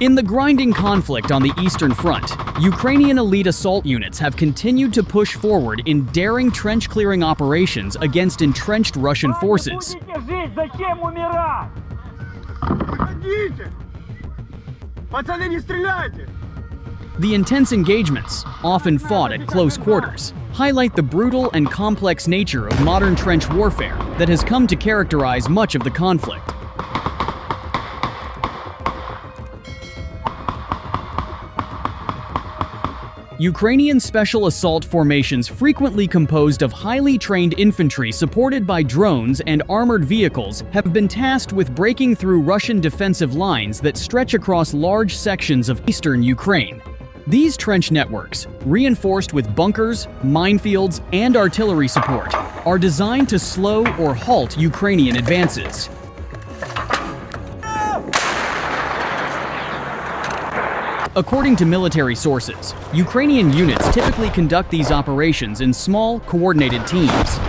In the grinding conflict on the Eastern Front, Ukrainian elite assault units have continued to push forward in daring trench-clearing operations against entrenched Russian forces. The intense engagements, often fought at close quarters, highlight the brutal and complex nature of modern trench warfare that has come to characterize much of the conflict. Ukrainian special assault formations, frequently composed of highly trained infantry supported by drones and armored vehicles, have been tasked with breaking through Russian defensive lines that stretch across large sections of eastern Ukraine. These trench networks, reinforced with bunkers, minefields, and artillery support, are designed to slow or halt Ukrainian advances. According to military sources, Ukrainian units typically conduct these operations in small, coordinated teams.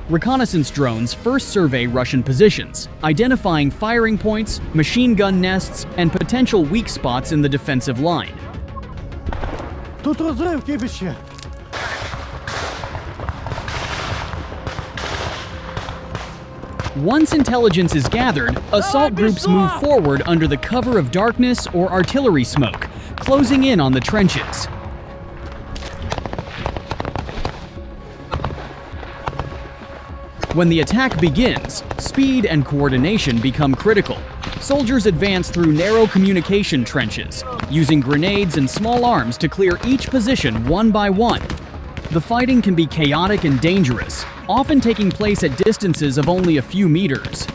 Reconnaissance drones first survey Russian positions, identifying firing points, machine gun nests, and potential weak spots in the defensive line. Once intelligence is gathered, assault groups move forward under the cover of darkness or artillery smoke, closing in on the trenches. When the attack begins, speed and coordination become critical. Soldiers advance through narrow communication trenches, using grenades and small arms to clear each position one by one. The fighting can be chaotic and dangerous, often taking place at distances of only a few meters.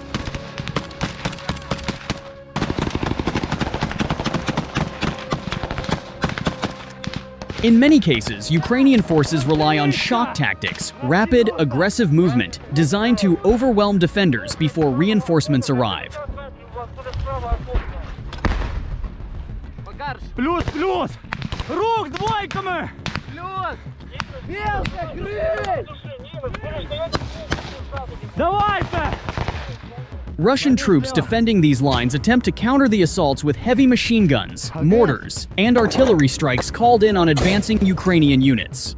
In many cases, Ukrainian forces rely on shock tactics, rapid, aggressive movement designed to overwhelm defenders before reinforcements arrive. Плюс, плюс! Рук двойками! Плюс! Белка, крыль! Давайте! Russian troops defending these lines attempt to counter the assaults with heavy machine guns, mortars, and artillery strikes called in on advancing Ukrainian units.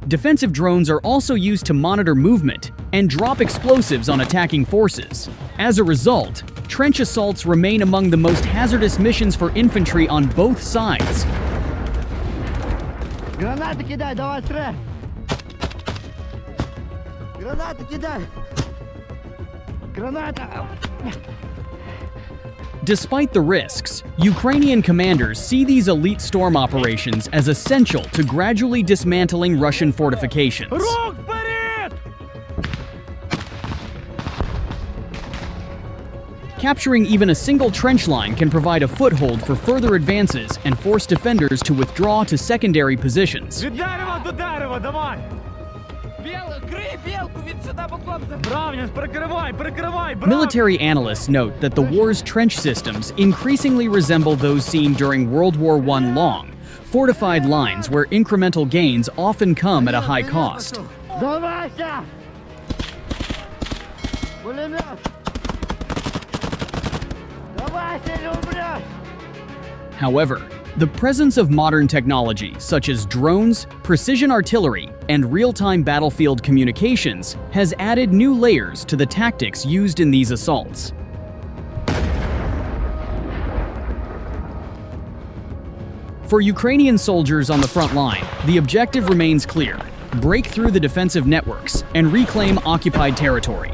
Defensive drones are also used to monitor movement and drop explosives on attacking forces. As a result, trench assaults remain among the most hazardous missions for infantry on both sides. Гранаты кидай, давай, стрель! Гранаты кидай! Despite the risks, Ukrainian commanders see these elite storm operations as essential to gradually dismantling Russian fortifications. Capturing even a single trench line can provide a foothold for further advances and force defenders to withdraw to secondary positions. Military analysts note that the war's trench systems increasingly resemble those seen during World War I long, fortified lines where incremental gains often come at a high cost. However, the presence of modern technology such as drones, precision artillery, and real-time battlefield communications has added new layers to the tactics used in these assaults. For Ukrainian soldiers on the front line, the objective remains clear: break through the defensive networks and reclaim occupied territory.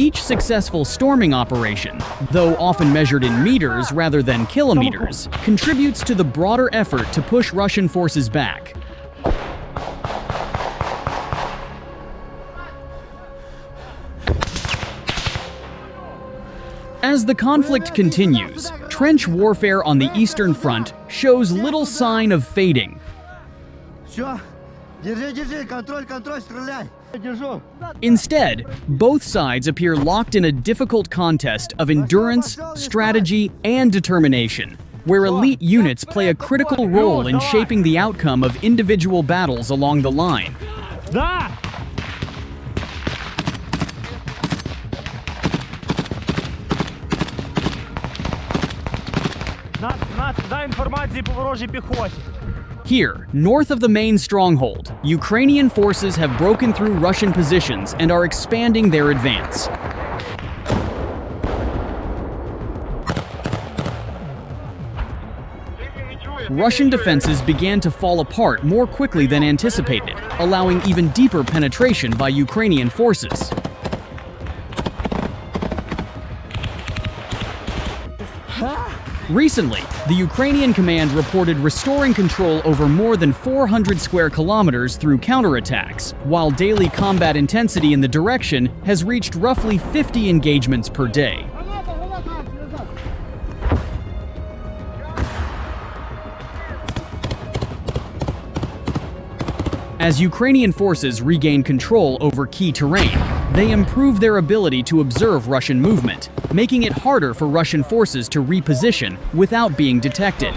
Each successful storming operation, though often measured in meters rather than kilometers, contributes to the broader effort to push Russian forces back. As the conflict continues, trench warfare on the Eastern Front shows little sign of fading. Instead, both sides appear locked in a difficult contest of endurance, strategy, and determination, where elite units play a critical role in shaping the outcome of individual battles along the line. Гранат, дай інформації по ворожій піхоті. Here, north of the main stronghold, Ukrainian forces have broken through Russian positions and are expanding their advance. Russian defenses began to fall apart more quickly than anticipated, allowing even deeper penetration by Ukrainian forces. Recently, the Ukrainian command reported restoring control over more than 400 square kilometers through counterattacks, while daily combat intensity in the direction has reached roughly 50 engagements per day. As Ukrainian forces regain control over key terrain, they improve their ability to observe Russian movement, making it harder for Russian forces to reposition without being detected.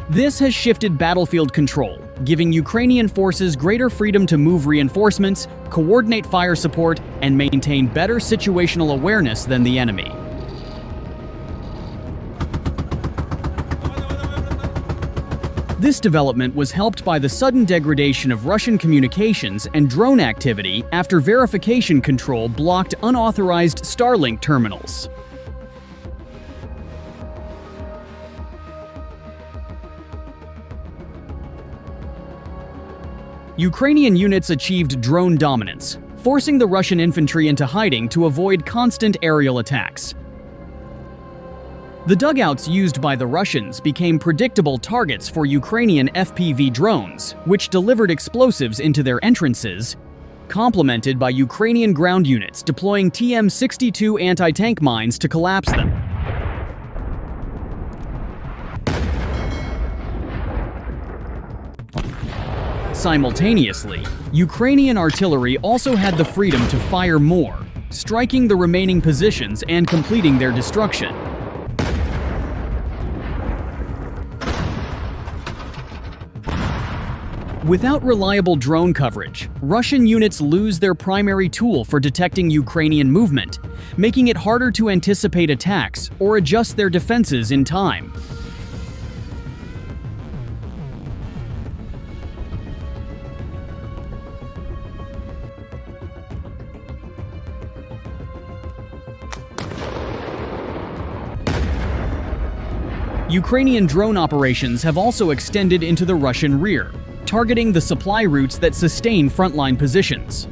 This has shifted battlefield control, giving Ukrainian forces greater freedom to move reinforcements, coordinate fire support, and maintain better situational awareness than the enemy. This development was helped by the sudden degradation of Russian communications and drone activity after verification control blocked unauthorized Starlink terminals. Ukrainian units achieved drone dominance, forcing the Russian infantry into hiding to avoid constant aerial attacks. The dugouts used by the Russians became predictable targets for Ukrainian FPV drones, which delivered explosives into their entrances, complemented by Ukrainian ground units deploying TM-62 anti-tank mines to collapse them. Simultaneously, Ukrainian artillery also had the freedom to fire more, striking the remaining positions and completing their destruction. Without reliable drone coverage, Russian units lose their primary tool for detecting Ukrainian movement, making it harder to anticipate attacks or adjust their defenses in time. Ukrainian drone operations have also extended into the Russian rear, targeting the supply routes that sustain frontline positions.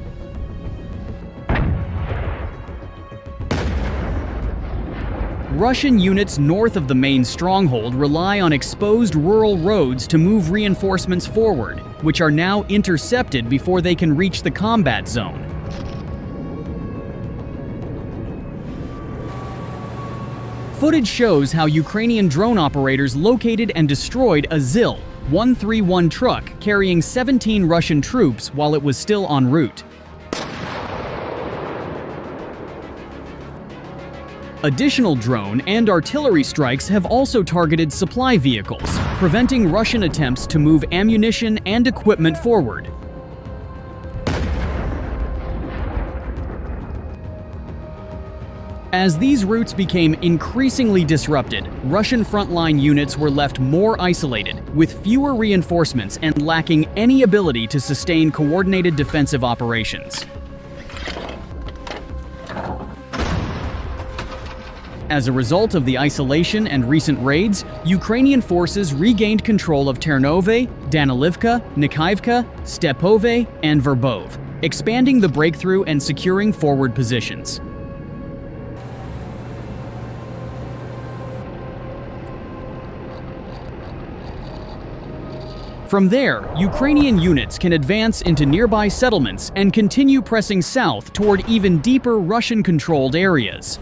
Russian units north of the main stronghold rely on exposed rural roads to move reinforcements forward, which are now intercepted before they can reach the combat zone. Footage shows how Ukrainian drone operators located and destroyed a ZIL 131 truck carrying 17 Russian troops while it was still en route. Additional drone and artillery strikes have also targeted supply vehicles, preventing Russian attempts to move ammunition and equipment forward. As these routes became increasingly disrupted, Russian frontline units were left more isolated, with fewer reinforcements and lacking any ability to sustain coordinated defensive operations. As a result of the isolation and recent raids, Ukrainian forces regained control of Ternove, Danilivka, Nikhaivka, Stepove, and Verbov, expanding the breakthrough and securing forward positions. From there, Ukrainian units can advance into nearby settlements and continue pressing south toward even deeper Russian-controlled areas.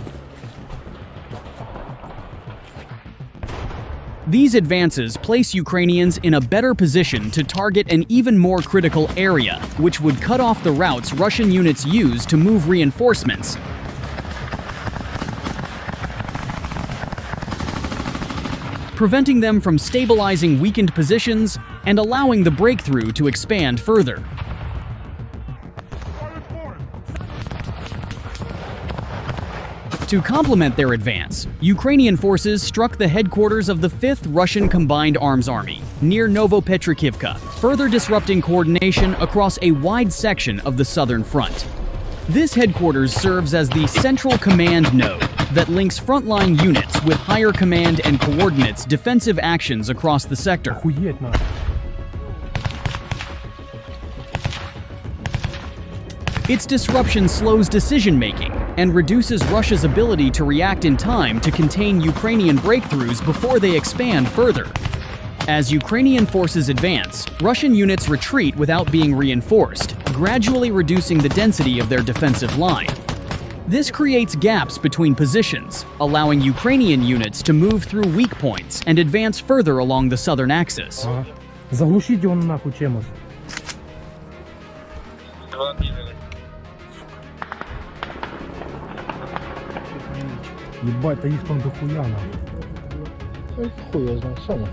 These advances place Ukrainians in a better position to target an even more critical area, which would cut off the routes Russian units use to move reinforcements. Preventing them from stabilizing weakened positions and allowing the breakthrough to expand further. To complement their advance, Ukrainian forces struck the headquarters of the 5th Russian Combined Arms Army near Novopetrikivka, further disrupting coordination across a wide section of the southern front. This headquarters serves as the central command node that links frontline units with higher command and coordinates defensive actions across the sector. Охуеть надо. Its disruption slows decision-making and reduces Russia's ability to react in time to contain Ukrainian breakthroughs before they expand further. As Ukrainian forces advance, Russian units retreat without being reinforced, gradually reducing the density of their defensive line. This creates gaps between positions, allowing Ukrainian units to move through weak points and advance further along the southern axis. Ага. Заглушите он нахуй Чемос. Ебать, да их там дохуя нахуй. Хуй я знаю, Саня.